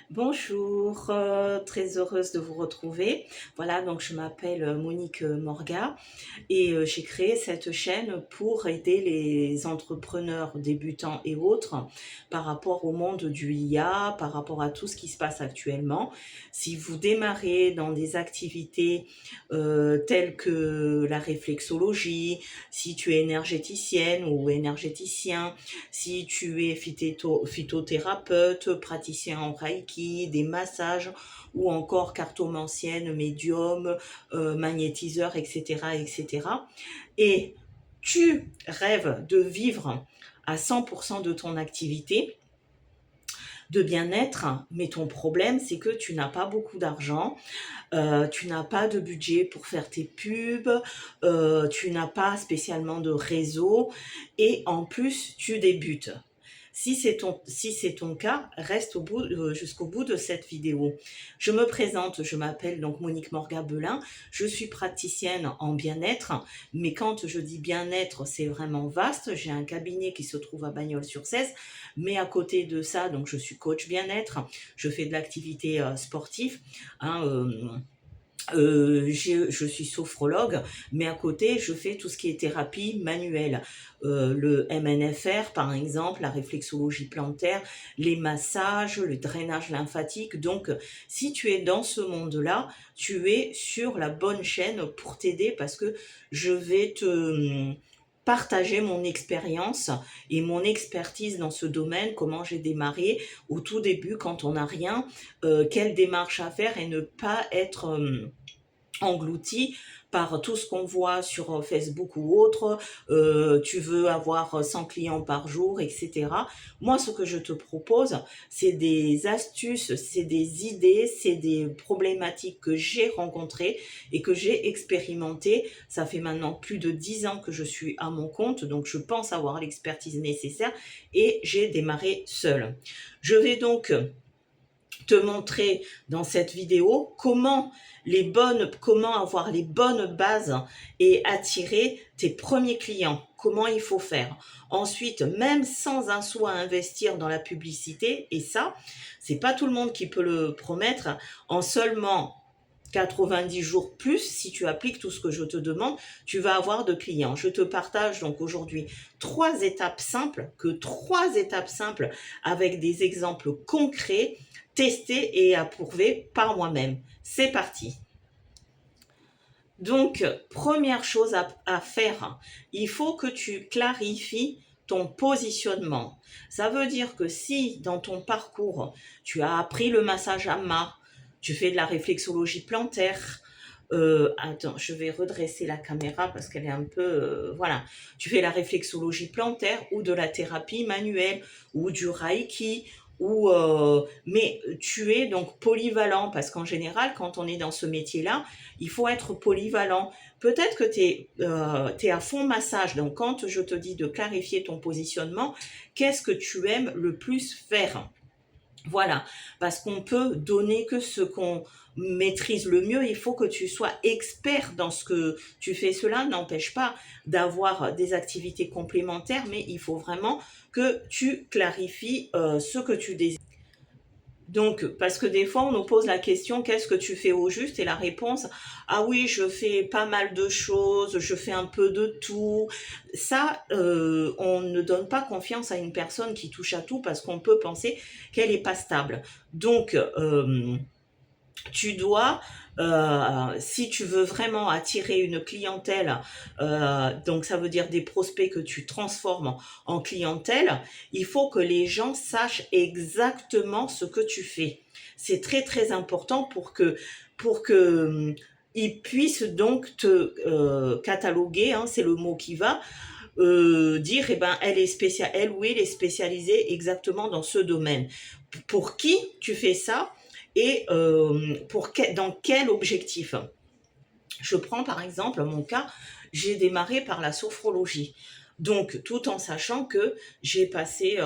Bonjour, très heureuse de vous retrouver. Voilà, donc je m'appelle Monique Morga et j'ai créé cette chaîne pour aider les entrepreneurs débutants et autres par rapport au monde du IA, par rapport à tout ce qui se passe actuellement. Si vous démarrez dans des activités telles que la réflexologie, si tu es énergéticienne ou énergéticien, si tu es phytothérapeute, praticien en Reiki, des massages ou encore cartomancienne, médium, magnétiseur, etc., etc. Et tu rêves de vivre à 100% de ton activité de bien-être, mais ton problème, c'est que tu n'as pas beaucoup d'argent, tu n'as pas de budget pour faire tes pubs, tu n'as pas spécialement de réseau et en plus, tu débutes. Si c'est ton cas, reste jusqu'au bout de cette vidéo. Je me présente, je m'appelle donc Monique Morga-Belin, je suis praticienne en bien-être, mais quand je dis bien-être, c'est vraiment vaste. J'ai un cabinet qui se trouve à Bagnols-sur-Cèze, mais à côté de ça, donc je suis coach bien-être, je fais de l'activité sportive, hein, je suis sophrologue, mais à côté, je fais tout ce qui est thérapie manuelle. Le MNFR, par exemple, la réflexologie plantaire, les massages, le drainage lymphatique. Donc, si tu es dans ce monde-là, tu es sur la bonne chaîne pour t'aider parce que je vais te partager mon expérience et mon expertise dans ce domaine, comment j'ai démarré au tout début quand on n'a rien, quelle démarche à faire et ne pas être englouti par tout ce qu'on voit sur Facebook ou autre, tu veux avoir 100 clients par jour, etc. Moi, ce que je te propose, c'est des astuces, c'est des idées, c'est des problématiques que j'ai rencontrées et que j'ai expérimentées. Ça fait maintenant plus de 10 ans que je suis à mon compte, donc je pense avoir l'expertise nécessaire et j'ai démarré seule. Je vais donc te montrer dans cette vidéo comment avoir les bonnes bases et attirer tes premiers clients, comment il faut faire. Ensuite, même sans un sou à investir dans la publicité, et ça, c'est pas tout le monde qui peut le promettre, en seulement 90 jours plus, si tu appliques tout ce que je te demande, tu vas avoir de clients. Je te partage donc aujourd'hui trois étapes simples avec des exemples concrets, testés et approuvés par moi-même. C'est parti. Donc, première chose à faire, il faut que tu clarifies ton positionnement. Ça veut dire que si dans ton parcours, tu as appris le massage Amma, tu fais de la réflexologie plantaire, attends, je vais redresser la caméra parce qu'elle est un peu, voilà. Tu fais la réflexologie plantaire ou de la thérapie manuelle ou du Reiki mais tu es donc polyvalent parce qu'en général, quand on est dans ce métier-là, il faut être polyvalent. Peut-être que t'es à fond massage, donc quand je te dis de clarifier ton positionnement, qu'est-ce que tu aimes le plus faire? Voilà, parce qu'on peut donner que ce qu'on maîtrise le mieux. Il faut que tu sois expert dans ce que tu fais. Cela n'empêche pas d'avoir des activités complémentaires, mais il faut vraiment que tu clarifies ce que tu désires. Donc, parce que des fois, on nous pose la question, qu'est-ce que tu fais au juste? Et la réponse, ah oui, je fais pas mal de choses, je fais un peu de tout. Ça, on ne donne pas confiance à une personne qui touche à tout parce qu'on peut penser qu'elle est pas stable. Donc, tu dois, si tu veux vraiment attirer une clientèle, donc ça veut dire des prospects que tu transformes en clientèle, il faut que les gens sachent exactement ce que tu fais. C'est très très important pour que ils puissent donc te cataloguer, hein, c'est le mot qui va, dire, eh ben, elle ou il est spécialisée exactement dans ce domaine. Pour qui tu fais ça et dans quel objectif? Je prends par exemple mon cas, j'ai démarré par la sophrologie. Donc, tout en sachant que j'ai passé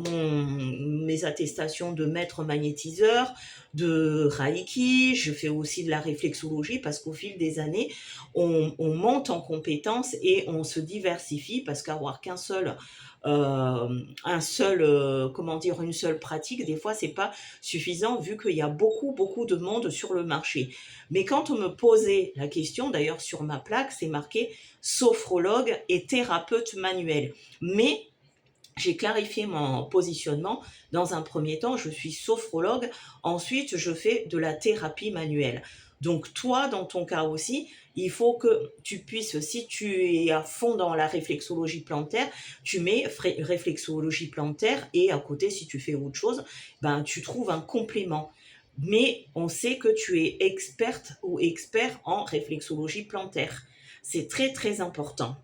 mes attestations de maître magnétiseur, de Reiki, je fais aussi de la réflexologie parce qu'au fil des années, on monte en compétences et on se diversifie parce qu'avoir qu'un seul un seul, comment dire, une seule pratique. Des fois, c'est pas suffisant vu qu'il y a beaucoup, beaucoup de monde sur le marché. Mais quand on me posait la question, d'ailleurs sur ma plaque, c'est marqué sophrologue et thérapeute manuel. Mais j'ai clarifié mon positionnement. Dans un premier temps, je suis sophrologue. Ensuite, je fais de la thérapie manuelle. Donc toi, dans ton cas aussi, il faut que tu puisses, si tu es à fond dans la réflexologie plantaire, tu mets réflexologie plantaire et à côté, si tu fais autre chose, ben, tu trouves un complément. Mais on sait que tu es experte ou expert en réflexologie plantaire. C'est très, très important.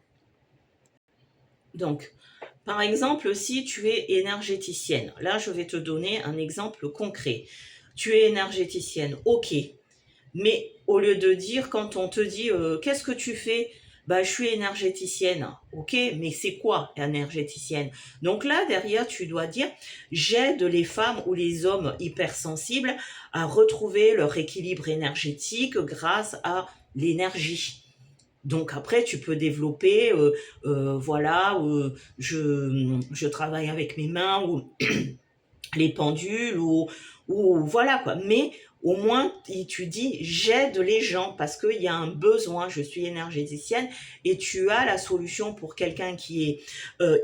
Donc, par exemple, si tu es énergéticienne, là je vais te donner un exemple concret. Tu es énergéticienne, ok, mais au lieu de dire, quand on te dit qu'est-ce que tu fais, bah, je suis énergéticienne, ok, mais c'est quoi énergéticienne? Donc là, derrière, tu dois dire, j'aide les femmes ou les hommes hypersensibles à retrouver leur équilibre énergétique grâce à l'énergie. Donc après, tu peux développer, voilà, je travaille avec mes mains ou les pendules ou voilà quoi. Mais au moins, tu dis j'aide les gens parce qu'il y a un besoin. Je suis énergéticienne et tu as la solution pour quelqu'un qui est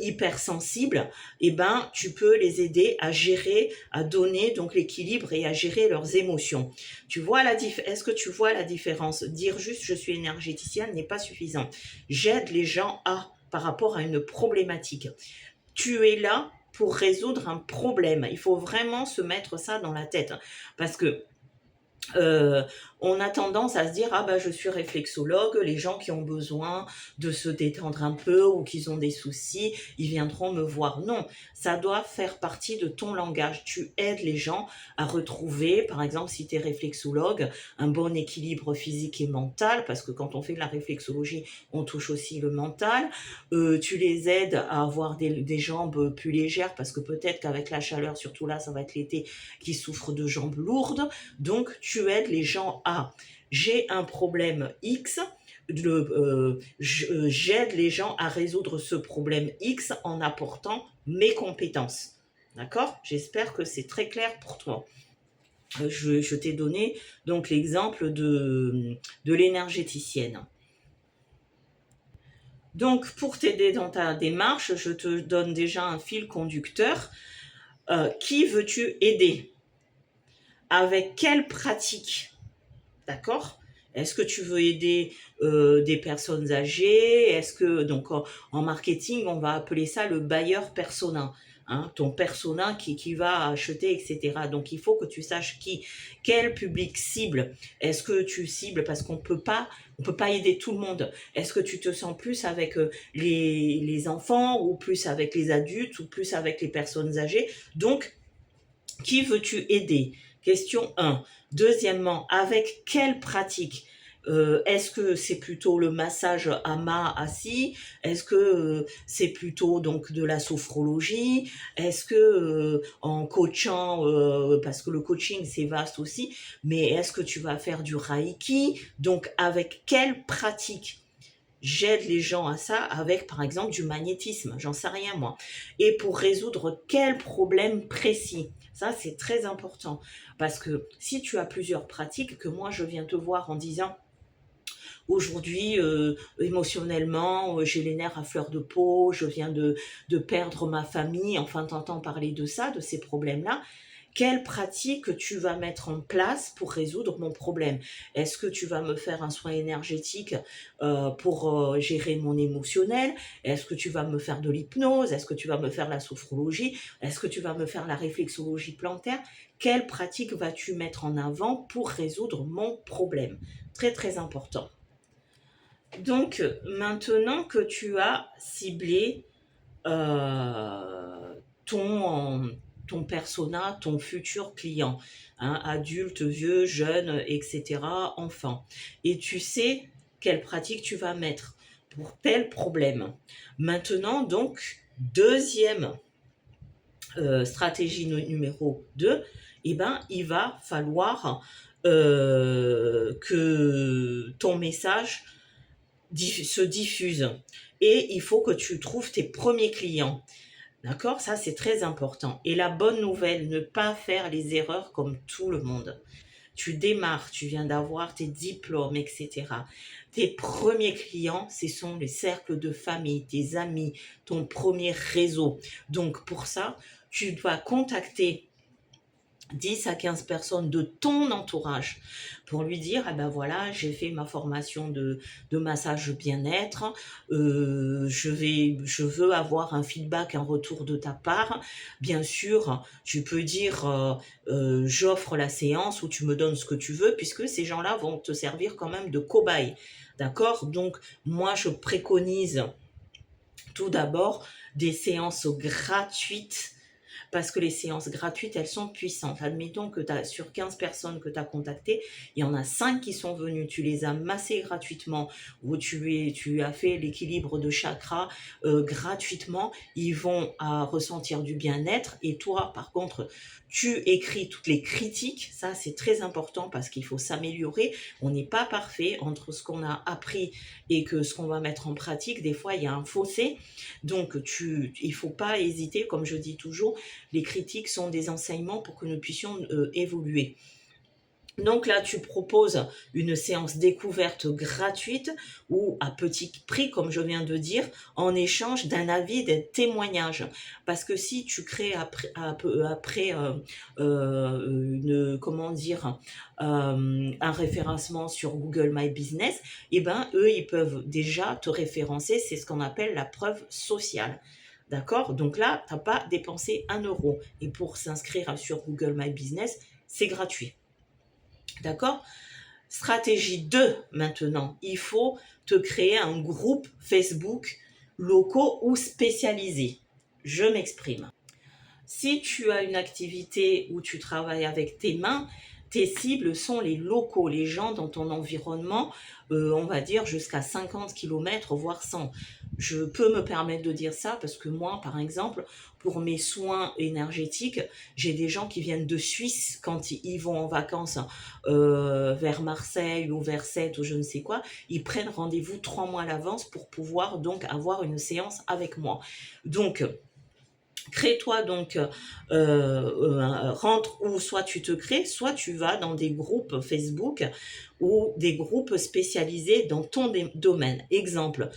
hypersensible. Et ben, tu peux les aider à gérer, à donner donc l'équilibre et à gérer leurs émotions. Tu vois est-ce que tu vois la différence? Dire juste je suis énergéticienne n'est pas suffisant. J'aide les gens par rapport à une problématique. Tu es là pour résoudre un problème. Il faut vraiment se mettre ça dans la tête. Parce que euh, on a tendance à se dire ah bah je suis réflexologue, les gens qui ont besoin de se détendre un peu ou qui ont des soucis, ils viendront me voir. Non, ça doit faire partie de ton langage. Tu aides les gens à retrouver, par exemple si tu es réflexologue, un bon équilibre physique et mental, parce que quand on fait de la réflexologie, on touche aussi le mental. Tu les aides à avoir des jambes plus légères, parce que peut-être qu'avec la chaleur, surtout là, ça va être l'été, qui souffrent de jambes lourdes. Donc, tu aides les gens à j'ai un problème X, j'aide les gens à résoudre ce problème X en apportant mes compétences. D'accord? J'espère que c'est très clair pour toi. Je t'ai donné donc l'exemple de l'énergéticienne. Donc, pour t'aider dans ta démarche, je te donne déjà un fil conducteur. Qui veux-tu aider? Avec quelle pratique? D'accord? Est-ce que tu veux aider des personnes âgées? Est-ce que, donc en marketing, on va appeler ça le buyer persona. Hein, ton persona qui va acheter, etc. Donc il faut que tu saches quel public cible. Est-ce que tu cibles parce qu'on peut pas aider tout le monde. Est-ce que tu te sens plus avec les enfants ou plus avec les adultes ou plus avec les personnes âgées? Donc qui veux-tu aider? Question 1. Deuxièmement, avec quelle pratique? Est-ce que c'est plutôt le massage à main assis? Est-ce que c'est plutôt donc de la sophrologie? Est-ce que en coachant, parce que le coaching c'est vaste aussi, mais est-ce que tu vas faire du reiki? Donc avec quelle pratique? J'aide les gens à ça avec, par exemple, du magnétisme, j'en sais rien moi. Et pour résoudre quel problème précis? Ça, c'est très important. Parce que si tu as plusieurs pratiques, que moi je viens te voir en disant aujourd'hui, émotionnellement, j'ai les nerfs à fleur de peau, je viens de perdre ma famille, enfin, t'entends parler de ça, de ces problèmes-là. Quelle pratique tu vas mettre en place pour résoudre mon problème? Est-ce que tu vas me faire un soin énergétique pour gérer mon émotionnel? Est-ce que tu vas me faire de l'hypnose? Est-ce que tu vas me faire la sophrologie? Est-ce que tu vas me faire la réflexologie plantaire? Quelle pratique vas-tu mettre en avant pour résoudre mon problème? Très très important. Donc, maintenant que tu as ciblé ton persona, ton futur client, hein, adulte, vieux, jeune, etc., enfant, et tu sais quelle pratique tu vas mettre pour tel problème. Maintenant, donc, deuxième stratégie numéro 2, eh ben, il va falloir que ton message se diffuse. Et il faut que tu trouves tes premiers clients. D'accord? Ça, c'est très important. Et la bonne nouvelle, ne pas faire les erreurs comme tout le monde. Tu démarres, tu viens d'avoir tes diplômes, etc. Tes premiers clients, ce sont les cercles de famille, tes amis, ton premier réseau. Donc pour ça, tu dois contacter 10 à 15 personnes de ton entourage pour lui dire, ah ben voilà, j'ai fait ma formation de massage bien-être, je veux avoir un feedback, un retour de ta part. Bien sûr, tu peux dire, j'offre la séance ou tu me donnes ce que tu veux, puisque ces gens-là vont te servir quand même de cobaye. D'accord? Donc, moi, je préconise tout d'abord des séances gratuites parce que les séances gratuites, elles sont puissantes. Admettons que sur 15 personnes que tu as contactées, il y en a 5 qui sont venues, tu les as massées gratuitement, ou tu as fait l'équilibre de chakras gratuitement, ils vont ressentir du bien-être. Et toi, par contre, tu écris toutes les critiques, ça c'est très important parce qu'il faut s'améliorer. On n'est pas parfait entre ce qu'on a appris et que ce qu'on va mettre en pratique. Des fois, il y a un fossé. Donc, il ne faut pas hésiter, comme je dis toujours, les critiques sont des enseignements pour que nous puissions évoluer. Donc là, tu proposes une séance découverte gratuite ou à petit prix, comme je viens de dire, en échange d'un avis, d'un témoignage. Parce que si tu crées après comment dire, un référencement sur Google My Business, eh ben, eux, ils peuvent déjà te référencer. C'est ce qu'on appelle la preuve sociale. D'accord? Donc là, tu n'as pas dépensé 1 euro. Et pour s'inscrire sur Google My Business, c'est gratuit. D'accord? Stratégie 2 maintenant, il faut te créer un groupe Facebook locaux ou spécialisé. Je m'exprime. Si tu as une activité où tu travailles avec tes mains, tes cibles sont les locaux, les gens dans ton environnement, on va dire jusqu'à 50 km, voire 100. Je peux me permettre de dire ça parce que moi, par exemple, pour mes soins énergétiques, j'ai des gens qui viennent de Suisse quand ils vont en vacances vers Marseille ou vers Sète ou je ne sais quoi. Ils prennent rendez-vous 3 mois à l'avance pour pouvoir donc avoir une séance avec moi. Donc, crée-toi donc, rentre ou soit tu te crées, soit tu vas dans des groupes Facebook ou des groupes spécialisés dans ton domaine. Exemple,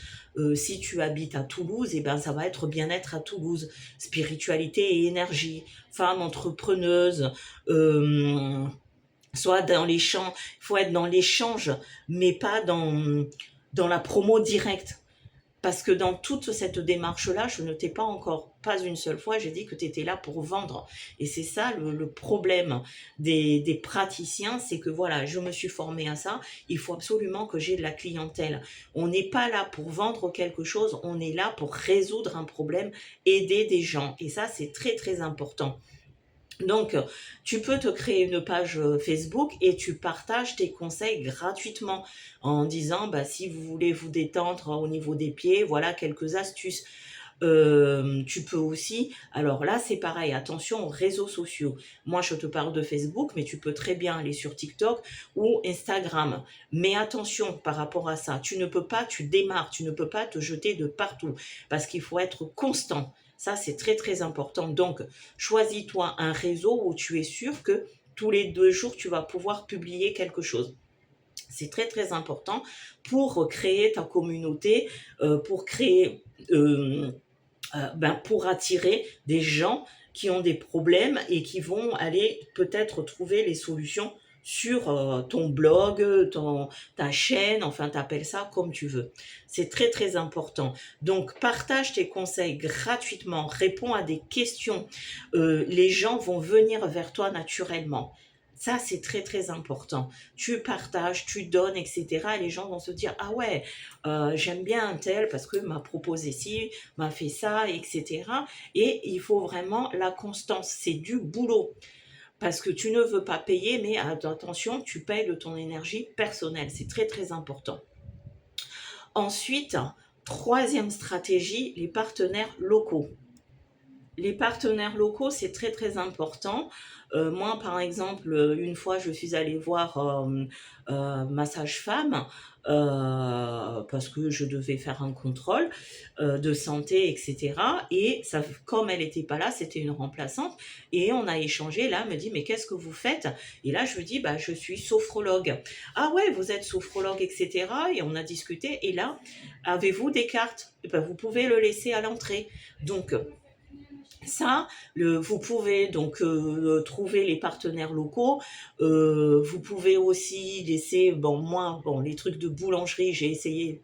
si tu habites à Toulouse, eh ben, ça va être bien-être à Toulouse, spiritualité et énergie, femmes entrepreneuses, soit dans les champs, il faut être dans l'échange, mais pas dans la promo directe. Parce que dans toute cette démarche-là, je ne t'ai pas encore, pas une seule fois, j'ai dit que tu étais là pour vendre. Et c'est ça le problème des praticiens, c'est que voilà, je me suis formée à ça, il faut absolument que j'ai de la clientèle. On n'est pas là pour vendre quelque chose, on est là pour résoudre un problème, aider des gens. Et ça, c'est très très important. Donc, tu peux te créer une page Facebook et tu partages tes conseils gratuitement en disant, bah, si vous voulez vous détendre au niveau des pieds, voilà quelques astuces. Tu peux aussi, alors là c'est pareil, attention aux réseaux sociaux. Moi je te parle de Facebook, mais tu peux très bien aller sur TikTok ou Instagram. Mais attention par rapport à ça, tu démarres, tu ne peux pas te jeter de partout parce qu'il faut être constant. Ça, c'est très, très important. Donc, choisis-toi un réseau où tu es sûr que tous les 2 jours, tu vas pouvoir publier quelque chose. C'est très, très important pour créer ta communauté, pour créer, pour attirer des gens qui ont des problèmes et qui vont aller peut-être trouver les solutions sur ton blog, ta chaîne, enfin t'appelles ça comme tu veux. C'est très très important. Donc partage tes conseils gratuitement, réponds à des questions. Les gens vont venir vers toi naturellement. Ça, c'est très, très important. Tu partages, tu donnes, etc. Et les gens vont se dire, ah ouais, j'aime bien un tel parce que m'a proposé ci, m'a fait ça, etc. Et il faut vraiment la constance. C'est du boulot. Parce que tu ne veux pas payer, mais attention, tu payes de ton énergie personnelle. C'est très, très important. Ensuite, troisième stratégie, les partenaires locaux. Les partenaires locaux, c'est très, très important. Moi, par exemple, une fois, je suis allée voir, ma sage-femme, parce que je devais faire un contrôle, de santé et cetera, et ça comme elle était pas là, c'était une remplaçante et on a échangé. Là, elle me dit: «Mais qu'est-ce que vous faites?» Et là, je lui dis: «Bah, je suis sophrologue». «Ah ouais, vous êtes sophrologue?» et cetera, et on a discuté, et là: «Avez-vous des cartes?» «Eh ben, vous pouvez le laisser à l'entrée». Donc ça, vous pouvez donc trouver les partenaires locaux. Vous pouvez aussi laisser, bon, moi, bon, les trucs de boulangerie, j'ai essayé.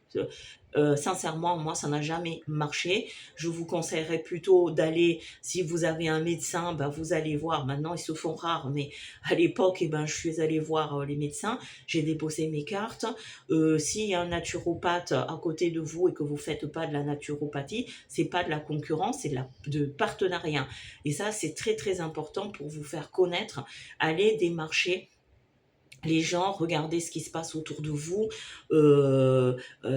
Sincèrement, moi, ça n'a jamais marché. Je vous conseillerais plutôt d'aller, si vous avez un médecin, ben, vous allez voir. Maintenant, ils se font rares, mais à l'époque, eh ben, je suis allée voir les médecins. J'ai déposé mes cartes. S'il y a un naturopathe à côté de vous et que vous faites pas de la naturopathie, c'est pas de la concurrence, c'est de partenariat. Et ça, c'est très très important pour vous faire connaître. Allez démarcher les gens, regardez ce qui se passe autour de vous.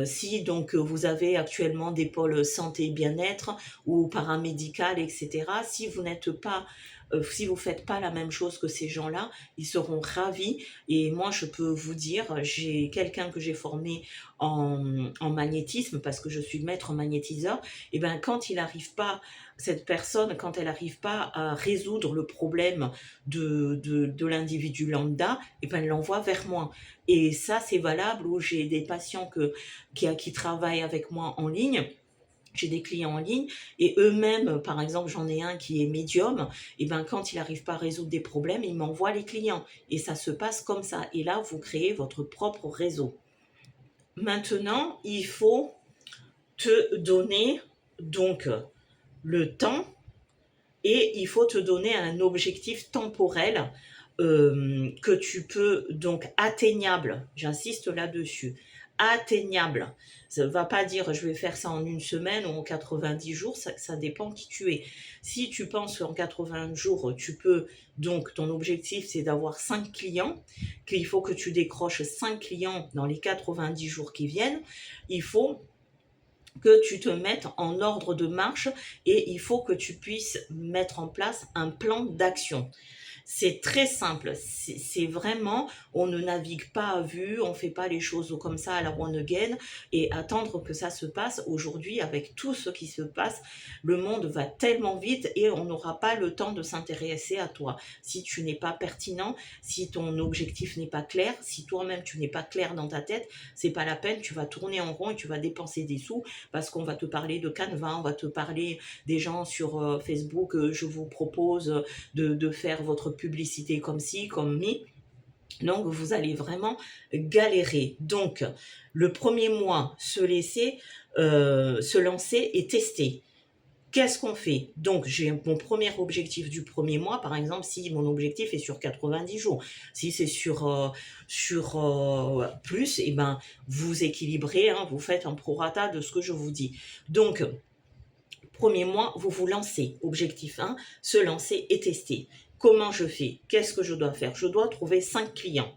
Si donc vous avez actuellement des pôles santé et bien-être ou paramédical, etc. Si vous n'êtes pas, si vous faites pas la même chose que ces gens-là, ils seront ravis. Et moi, je peux vous dire, j'ai quelqu'un que j'ai formé en magnétisme parce que je suis maître magnétiseur. Et ben quand il n'arrive pas, cette personne, quand elle n'arrive pas à résoudre le problème de l'individu lambda, et ben, elle l'envoie vers moi. Et ça, c'est valable où j'ai des patients qui travaillent avec moi en ligne. J'ai des clients en ligne et eux-mêmes, par exemple, j'en ai un qui est médium, et ben quand il n'arrive pas à résoudre des problèmes, il m'envoie les clients. Et ça se passe comme ça. Et là, vous créez votre propre réseau. Maintenant, il faut te donner donc le temps, et il faut te donner un objectif temporel que tu peux donc atteignable, j'insiste là-dessus, atteignable. Ça ne va pas dire je vais faire ça en une semaine ou en 90 jours, ça dépend qui tu es. Si tu penses qu'en 80 jours, tu peux, donc ton objectif c'est d'avoir 5 clients, qu'il faut que tu décroches 5 clients dans les 90 jours qui viennent, il faut que tu te mettes en ordre de marche et il faut que tu puisses mettre en place un plan d'action. C'est très simple, c'est vraiment, on ne navigue pas à vue, on ne fait pas les choses comme ça à la one again et attendre que ça se passe. Aujourd'hui, avec tout ce qui se passe, le monde va tellement vite et on n'aura pas le temps de s'intéresser à toi. Si tu n'es pas pertinent, si ton objectif n'est pas clair, si toi-même tu n'es pas clair dans ta tête, c'est pas la peine, tu vas tourner en rond et tu vas dépenser des sous parce qu'on va te parler de Canva, on va te parler des gens sur Facebook, je vous propose de faire votre publicité comme ci, comme mi. Donc, vous allez vraiment galérer. Donc, le premier mois, se lancer et tester. Qu'est-ce qu'on fait? Donc, j'ai mon premier objectif du premier mois, par exemple, si mon objectif est sur 90 jours. Si c'est sur plus, eh ben, vous équilibrez, hein, vous faites un prorata de ce que je vous dis. Donc, premier mois, vous vous lancez. Objectif 1, se lancer et tester. Comment je fais? Qu'est-ce que je dois faire? Je dois trouver 5 clients.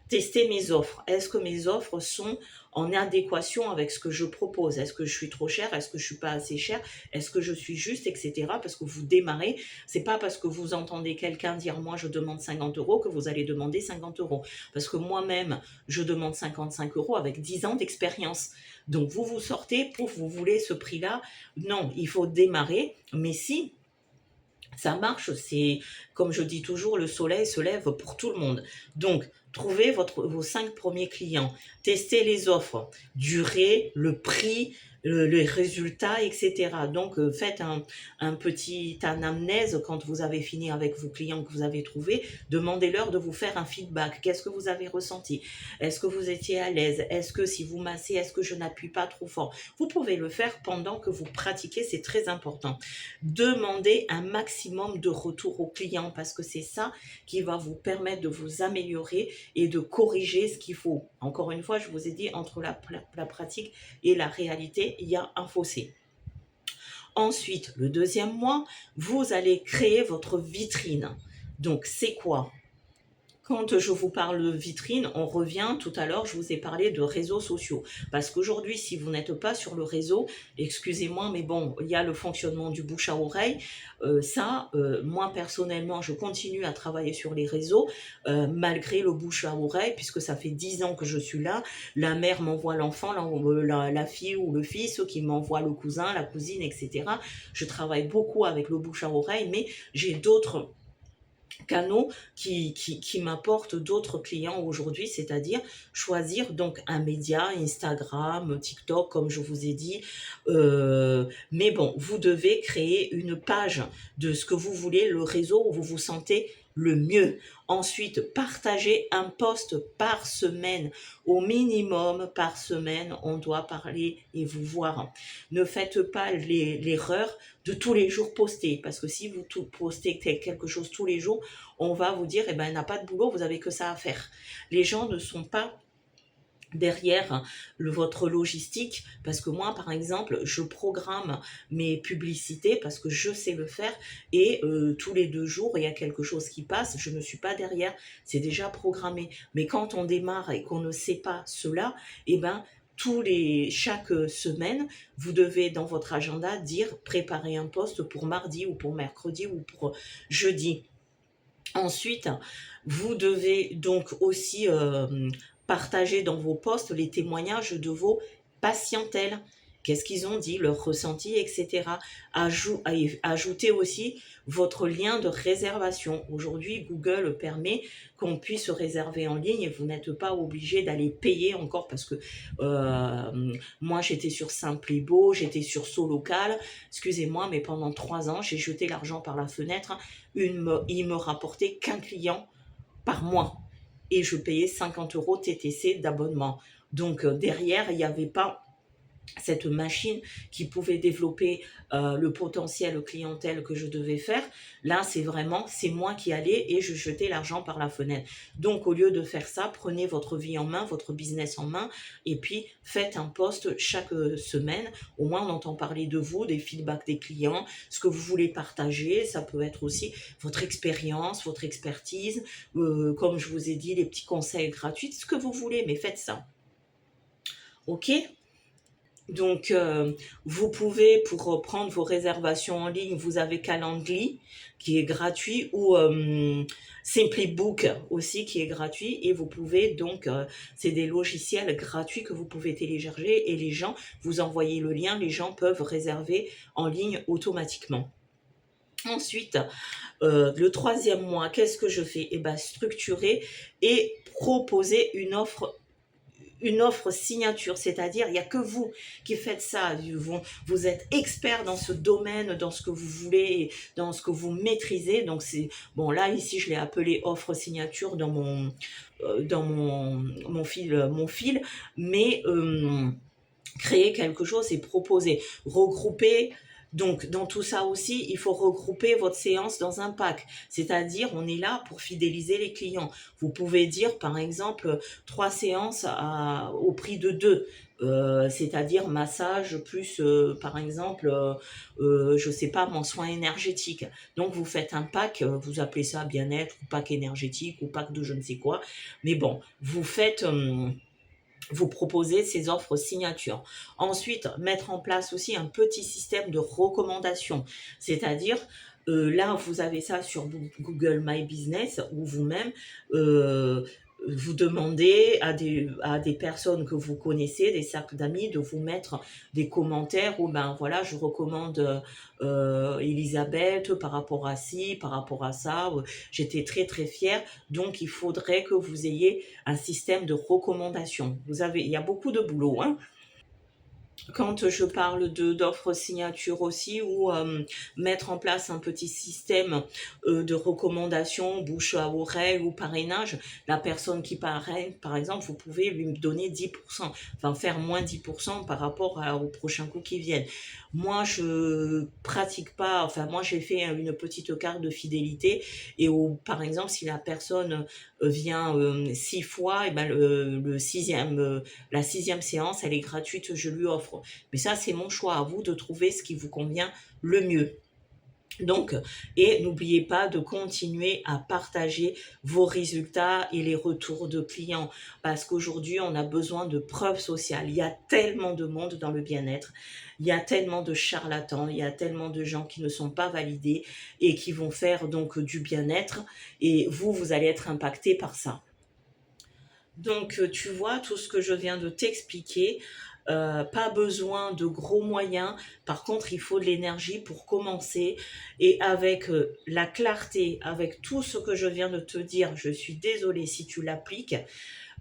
Tester mes offres. Est-ce que mes offres sont en adéquation avec ce que je propose? Est-ce que je suis trop cher? Est-ce que je suis pas assez cher? Est-ce que je suis juste, etc. Parce que vous démarrez, c'est pas parce que vous entendez quelqu'un dire moi je demande 50 euros que vous allez demander 50 euros. Parce que moi-même, je demande 55 euros avec 10 ans d'expérience. Donc vous sortez, pouf, vous voulez ce prix-là. Non, il faut démarrer. Mais si ça marche, c'est comme je dis toujours, le soleil se lève pour tout le monde. Donc, trouvez vos 5 premiers clients, testez les offres, durée, le prix, les résultats, etc. Donc, faites un petit anamnèse quand vous avez fini avec vos clients que vous avez trouvés. Demandez-leur de vous faire un feedback. Qu'est-ce que vous avez ressenti? Est-ce que vous étiez à l'aise? Est-ce que si vous massez, est-ce que je n'appuie pas trop fort? Vous pouvez le faire pendant que vous pratiquez, c'est très important. Demandez un maximum de retour aux clients parce que c'est ça qui va vous permettre de vous améliorer et de corriger ce qu'il faut. Encore une fois, je vous ai dit, entre la pratique et la réalité, il y a un fossé. Ensuite, le deuxième mois, vous allez créer votre vitrine. Donc, c'est quoi? Quand je vous parle de vitrine, on revient tout à l'heure, je vous ai parlé de réseaux sociaux. Parce qu'aujourd'hui, si vous n'êtes pas sur le réseau, excusez-moi, mais bon, il y a le fonctionnement du bouche à oreille. Moi personnellement, je continue à travailler sur les réseaux, malgré le bouche à oreille, puisque ça fait 10 ans que je suis là. La mère m'envoie l'enfant, la fille ou le fils qui m'envoie le cousin, la cousine, etc. Je travaille beaucoup avec le bouche à oreille, mais j'ai d'autres canaux qui m'apportent d'autres clients aujourd'hui, c'est-à-dire choisir donc un média, Instagram, TikTok, comme je vous ai dit. Mais bon, vous devez créer une page de ce que vous voulez, le réseau où vous vous sentez le mieux. Ensuite, partagez un post par semaine, au minimum par semaine, on doit parler et vous voir. Ne faites pas l'erreur de tous les jours poster, parce que si vous postez quelque chose tous les jours, on va vous dire, eh ben, elle n'a pas de boulot, vous avez que ça à faire. Les gens ne sont pas derrière votre logistique, parce que moi par exemple je programme mes publicités parce que je sais le faire, et tous les 2 jours il y a quelque chose qui passe, je ne suis pas derrière, c'est déjà programmé. Mais quand on démarre et qu'on ne sait pas cela, eh ben chaque semaine, vous devez dans votre agenda dire préparer un poste pour mardi ou pour mercredi ou pour jeudi. Ensuite, vous devez donc aussi partager dans vos posts les témoignages de vos patientèles. Qu'est-ce qu'ils ont dit, leurs ressentis, etc. Ajoutez aussi votre lien de réservation. Aujourd'hui, Google permet qu'on puisse réserver en ligne et vous n'êtes pas obligé d'aller payer encore, parce que moi j'étais sur Simplibo, j'étais sur Solocal. Excusez-moi, mais pendant 3 ans, j'ai jeté l'argent par la fenêtre. Il me rapportait qu'un client par mois et je payais 50 € TTC d'abonnement. Donc derrière, il n'y avait pas cette machine qui pouvait développer le potentiel clientèle que je devais faire. Là, c'est moi qui allais et je jetais l'argent par la fenêtre. Donc, au lieu de faire ça, prenez votre vie en main, votre business en main, et puis faites un post chaque semaine. Au moins, on entend parler de vous, des feedbacks des clients, ce que vous voulez partager. Ça peut être aussi votre expérience, votre expertise, comme je vous ai dit, les petits conseils gratuits, ce que vous voulez, mais faites ça. Ok ? Donc, vous pouvez, pour prendre vos réservations en ligne, vous avez Calendly qui est gratuit, ou Simplybook aussi qui est gratuit, et vous pouvez donc, c'est des logiciels gratuits que vous pouvez télécharger et les gens, vous envoyez le lien, les gens peuvent réserver en ligne automatiquement. Ensuite, le 3e mois, qu'est-ce que je fais? Eh ben, structurer et proposer une offre signature, c'est-à-dire il n'y a que vous qui faites ça, vous êtes expert dans ce domaine, dans ce que vous voulez, dans ce que vous maîtrisez. Donc c'est bon, là ici je l'ai appelé offre signature dans mon fil, mais créer quelque chose et proposer, regrouper. Donc, dans tout ça aussi, il faut regrouper votre séance dans un pack. C'est-à-dire, on est là pour fidéliser les clients. Vous pouvez dire, par exemple, 3 séances au prix de 2. C'est-à-dire massage plus, par exemple, je sais pas, mon soin énergétique. Donc, vous faites un pack, vous appelez ça bien-être, ou pack énergétique, ou pack de je ne sais quoi. Mais bon, vous proposez ces offres signature. Ensuite, mettre en place aussi un petit système de recommandation. C'est-à-dire, là, vous avez ça sur Google My Business, ou vous-même, vous demandez à des personnes que vous connaissez, des cercles d'amis, de vous mettre des commentaires où, ben voilà, je recommande Elisabeth par rapport à ci, par rapport à ça. J'étais très très fière. Donc, il faudrait que vous ayez un système de recommandation. Il y a beaucoup de boulot, hein. Quand je parle d'offres signature aussi, ou mettre en place un petit système de recommandation, bouche à oreille ou parrainage, la personne qui parraine, par exemple, vous pouvez lui donner 10%, enfin faire moins 10% par rapport aux prochains coups qui viennent. Moi, je pratique pas, enfin moi j'ai fait une petite carte de fidélité, et par exemple, si la personne vient 6 fois, et ben la 6e séance, elle est gratuite, je lui offre. Mais ça, c'est mon choix, à vous de trouver ce qui vous convient le mieux. Donc, et n'oubliez pas de continuer à partager vos résultats et les retours de clients parce qu'aujourd'hui, on a besoin de preuves sociales. Il y a tellement de monde dans le bien-être, il y a tellement de charlatans, il y a tellement de gens qui ne sont pas validés et qui vont faire donc du bien-être et vous allez être impacté par ça. Donc, tu vois, tout ce que je viens de t'expliquer, pas besoin de gros moyens. Par contre, il faut de l'énergie pour commencer. Et avec la clarté, avec tout ce que je viens de te dire, je suis désolée si tu l'appliques.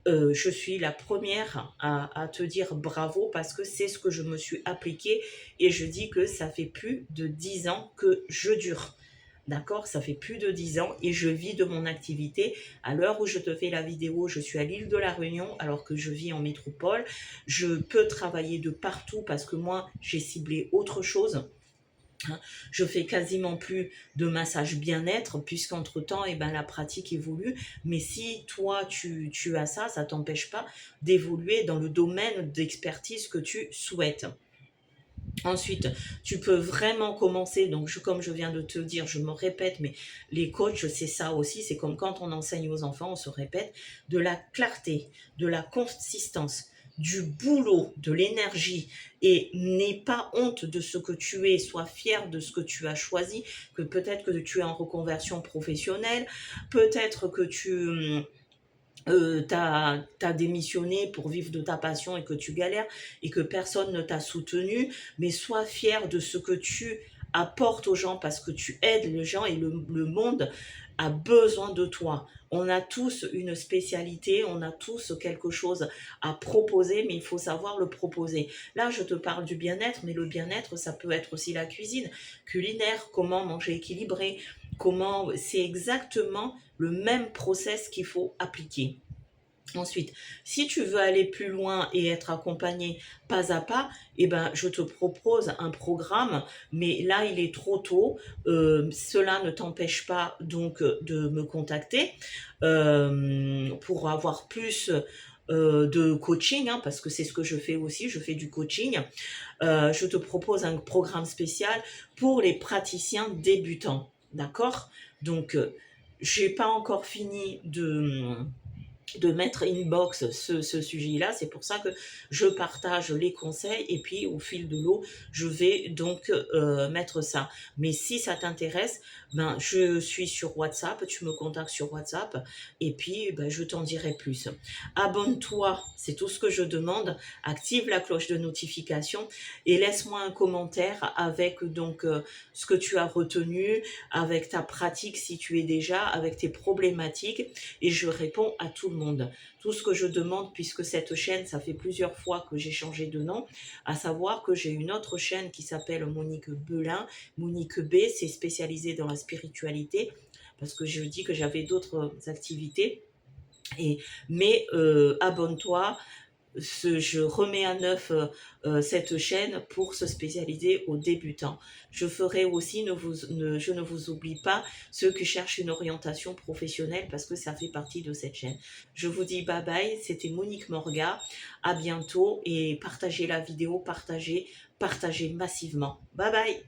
Je suis la première à te dire bravo parce que c'est ce que je me suis appliqué et je dis que ça fait plus de 10 ans que je dure. D'accord, ça fait plus de 10 ans et je vis de mon activité. À l'heure où je te fais la vidéo, je suis à l'île de la Réunion alors que je vis en métropole. Je peux travailler de partout parce que moi, j'ai ciblé autre chose. Je fais quasiment plus de massage bien-être puisqu'entre-temps, eh ben, la pratique évolue. Mais si toi, tu as ça, ça t'empêche pas d'évoluer dans le domaine d'expertise que tu souhaites. Ensuite, tu peux vraiment commencer, donc comme je viens de te dire, je me répète, mais les coachs, c'est ça aussi, c'est comme quand on enseigne aux enfants, on se répète, de la clarté, de la consistance, du boulot, de l'énergie, et n'aie pas honte de ce que tu es, sois fier de ce que tu as choisi, que peut-être que tu es en reconversion professionnelle, peut-être que tu t'as démissionné pour vivre de ta passion et que tu galères et que personne ne t'a soutenu, mais sois fier de ce que tu apportes aux gens parce que tu aides les gens et le monde a besoin de toi. On a tous une spécialité, on a tous quelque chose à proposer, mais il faut savoir le proposer. Là, je te parle du bien-être, mais le bien-être, ça peut être aussi la cuisine culinaire, comment manger équilibré, comment, c'est exactement le même process qu'il faut appliquer. Ensuite, si tu veux aller plus loin et être accompagné pas à pas, eh ben, je te propose un programme, mais là, il est trop tôt. Cela ne t'empêche pas donc de me contacter pour avoir plus de coaching, hein, parce que c'est ce que je fais aussi, je fais du coaching. Je te propose un programme spécial pour les praticiens débutants, d'accord? Donc, j'ai pas encore fini de mettre inbox ce sujet-là. C'est pour ça que je partage les conseils et puis au fil de l'eau, je vais donc mettre ça. Mais si ça t'intéresse, ben, je suis sur WhatsApp, tu me contactes sur WhatsApp et puis ben, je t'en dirai plus. Abonne-toi, c'est tout ce que je demande. Active la cloche de notification et laisse-moi un commentaire avec donc ce que tu as retenu, avec ta pratique si tu es déjà, avec tes problématiques et je réponds à tout le monde. Tout ce que je demande, puisque cette chaîne, ça fait plusieurs fois que j'ai changé de nom, à savoir que j'ai une autre chaîne qui s'appelle Monique Belin. Monique B, c'est spécialisé dans la spiritualité, parce que je dis que j'avais d'autres activités. Mais abonne-toi, je remets à neuf cette chaîne pour se spécialiser aux débutants. Je ferai aussi, je ne vous oublie pas, ceux qui cherchent une orientation professionnelle parce que ça fait partie de cette chaîne. Je vous dis bye bye, c'était Monique Morga, à bientôt et partagez la vidéo, partagez massivement. Bye bye.